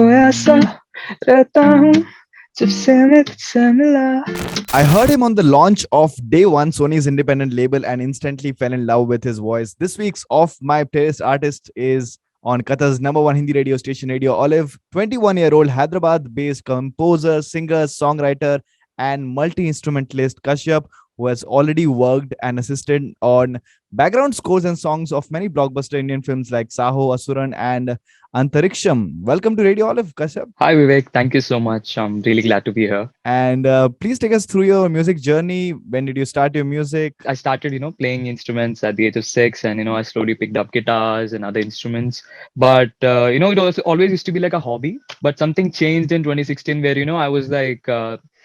खोया सा रहता हूँ जब से मैं तुझसे मिला. I heard him on the launch of Day One, Sony's independent label, and instantly fell in love with his voice. This week's Off My Playlist artist is on Qatar's number one Hindi radio station, Radio Olive. 21-year-old Hyderabad-based composer, singer, songwriter, and multi-instrumentalist Kashyap, who has already worked and assisted on background scores and songs of many blockbuster Indian films like Saho, Asuran, and Antariksham. Welcome to Radio Olive, Kashyap. Hi Vivek, thank you so much. I'm really glad to be here. And please take us through your music journey. When did you start your music? I started, playing instruments at the age of 6, and I slowly picked up guitars and other instruments. But it was always used to be like a hobby. But something changed in 2016, where I was like,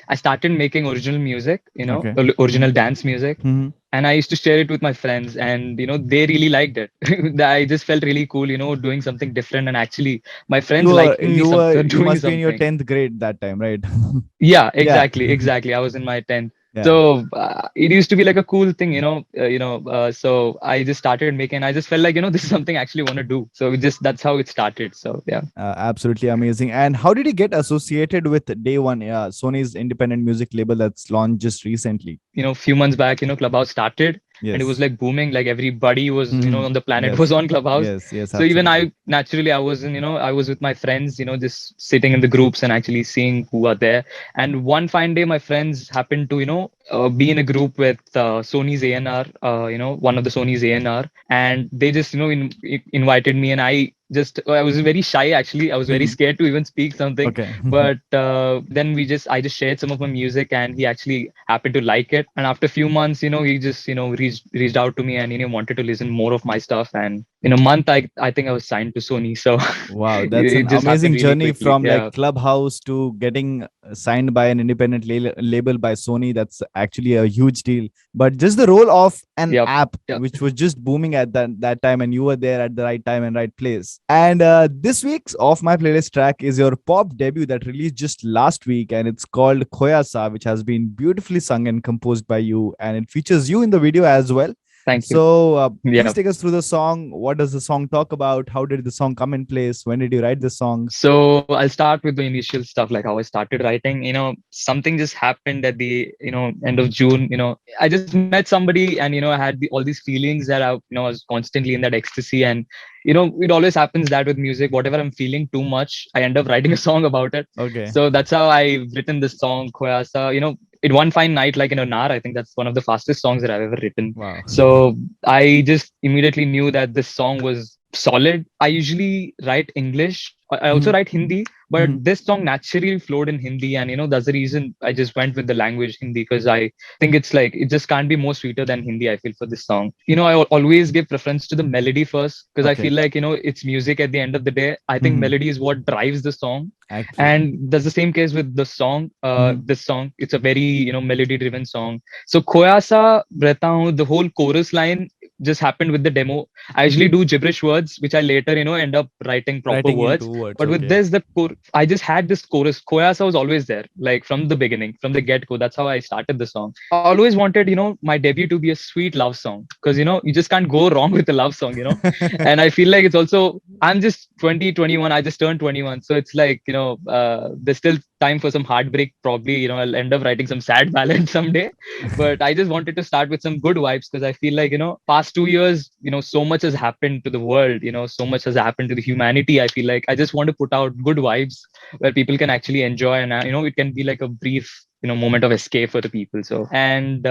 I started making original music, Okay. original dance music. Mhm. And I used to share it with my friends, and they really liked it. I just felt really cool, doing something different, and actually my friends liking me You doing must be in your something. 10th grade that time, right? Yeah, Yeah. exactly. I was in my 10th. Yeah. So it used to be like a cool thing, so I just started making. I just felt like, this is something I actually want to do. So that's how it started. So yeah. Absolutely amazing. And how did you get associated with Day One, Sony's independent music label that's launched just recently? Few months back, Clubhouse started, and it was Yes. like booming. Like everybody was, Mhm. on the planet was Yes. on Clubhouse. Yes, So even absolutely. I naturally, I was in, I was with my friends, just sitting in the groups and actually seeing who are there. And one fine day, my friends happened to, be in a group with Sony's A&R, one of the Sony's A&R, and they just, invited me, and I was very shy actually. I was very Mhm. scared to even speak something, Okay. but then I just shared some of my music, and he actually happened to like it. And after a few months, he just reached out to me, and wanted to listen more of my stuff. And in a month, I think I was signed to Sony. So Wow, that's it an just happened amazing really journey quickly. from like Yeah. Clubhouse to getting signed by an independent label by Sony. That's actually a huge deal. But just the role of an Yep. app, Yep. which was just booming at that time, and you were there at the right time and right place. And this week's Off My Playlist track is your pop debut that released just last week, and it's called Khoya Sa, which has been beautifully sung and composed by you, and it features you in the video as well. Thank you. So, please Yeah. take us through the song. What does the song talk about? How did the song come in place? When did you write the song? So I'll start with the initial stuff, like how I started writing. Something just happened at the end of June. I just met somebody, and I had all these feelings that I was constantly in that ecstasy. And it always happens that with music, whatever I'm feeling too much, I end up writing a song about it. Okay. So that's how I've written this song, Khoyasa. In one fine night, like in an hour, I think that's one of the fastest songs that I've ever written. Wow. So I just immediately knew that this song was solid. I usually write English. I also Mhm. write Hindi, but Mhm. this song naturally flowed in Hindi, and that's the reason I just went with the language Hindi, because I think it's like it just can't be more sweeter than Hindi. I feel for this song. I always give preference to the melody first, because I Okay. feel like it's music at the end of the day. I think Mhm. melody is what drives the song, Actually. and that's the same case with the song. Mhm. This song, it's a very melody driven song. So Khoya Sa Rehta Hu, the whole chorus line just happened with the demo. I usually do gibberish words, which I later, end up writing proper Writing into words. words. But with Okay. this, I just had this chorus. Koyasa was always there, like from the beginning, from the get go. That's how I started the song. I always wanted, my debut to be a sweet love song, because, you just can't go wrong with a love song. And I feel like it's also, I'm just 20, 21. I just turned 21. So it's like, there's still time for some heartbreak. Probably, I'll end up writing some sad ballad someday. But I just wanted to start with some good vibes, because I feel like, past 2 years, so much has happened to the world, so much has happened to the humanity. I feel like I just want to put out good vibes where people can actually enjoy, and it can be like a brief moment of escape for the people. So, and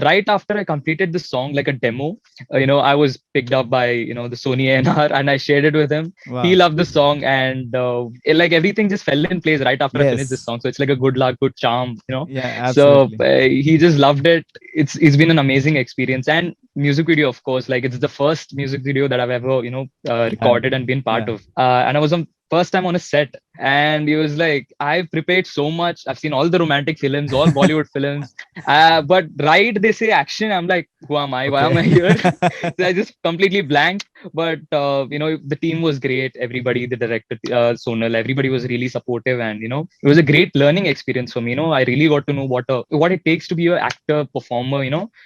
right after I completed the song, like a demo, I was picked up by the Sony A&R, and I shared it with him. He Wow. loved the song, and like everything just fell in place right after I finished this Yes. song. So it's like a good luck, good charm. Yeah, So absolutely. he just loved it. It's been an amazing experience. And music video, of course, like it's the first music video that I've ever Done. recorded and been part Yeah. of. And I was on first time on a set, and he was like, I've prepared so much. I've seen all the romantic films, all Bollywood films, but right, they say action. I'm like, who am I? Why Okay. am I here? So I just completely blank. But the team was great. Everybody, the director, Sonal, everybody was really supportive, and it was a great learning experience for me. I really got to know what it takes to be an actor, performer.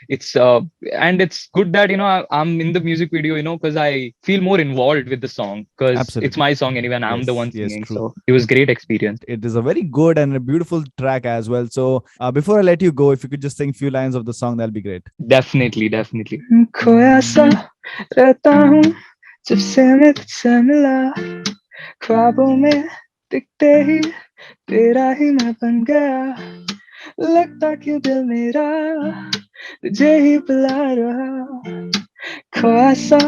It's and it's good that I'm in the music video, because I feel more involved with the song, because it's Absolutely. my song anyway, and I'm the Yes. one Yes. singing. True. So it was great experience. It is a very good and a beautiful track as well. So before I let you go, if you could just sing few lines of the song, that'll be great. Definitely, definitely. खोया सा रहता हूँ जब से मैं तुझसे मिला, ख्वाबों में दिखते ही तेरा ही मैं बन गया, लगता कि दिल मेरा तुझे ही बुला रहा, खोया सा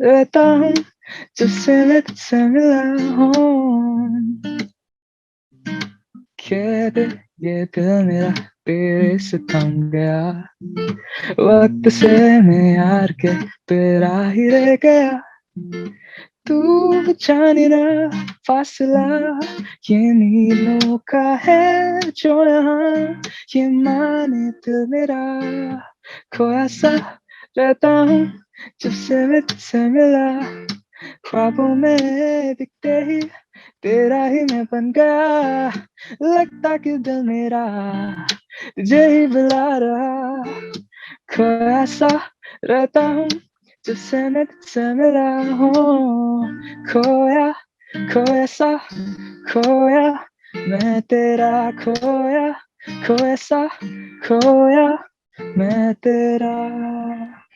रहता हूँ जब से मैं तुझसे मिला हूँ, कहते ये दिल मेरा तेरे से थम गया, वक्त से मैं यार के तेरा ही रह गया, तू जाने ना फासला ये मीलों का है जो यहाँ ये माने दिल मेरा, खोया सा रहता हूँ जब से मैं तुझसे मिला, ख्वाबों में दिखते ही तेरा ही मैं बन गया, लगता कि दिल मेरा तुझे ही बुला रहा, खोया सा रहता हूँ जब से मैं तुझसे मिला हूँ, खोया खोया सा खोया मैं तेरा, खोया खोया सा खोया मैं तेरा.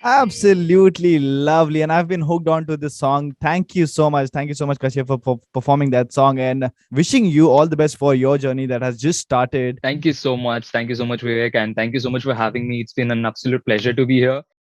Absolutely lovely. And I've been hooked on to this song. Thank you so much. Thank you so much, Kashyap, for performing that song, and wishing you all the best for your journey that has just started. Thank you so much. Thank you so much, Vivek. And thank you so much for having me. It's been an absolute pleasure to be here.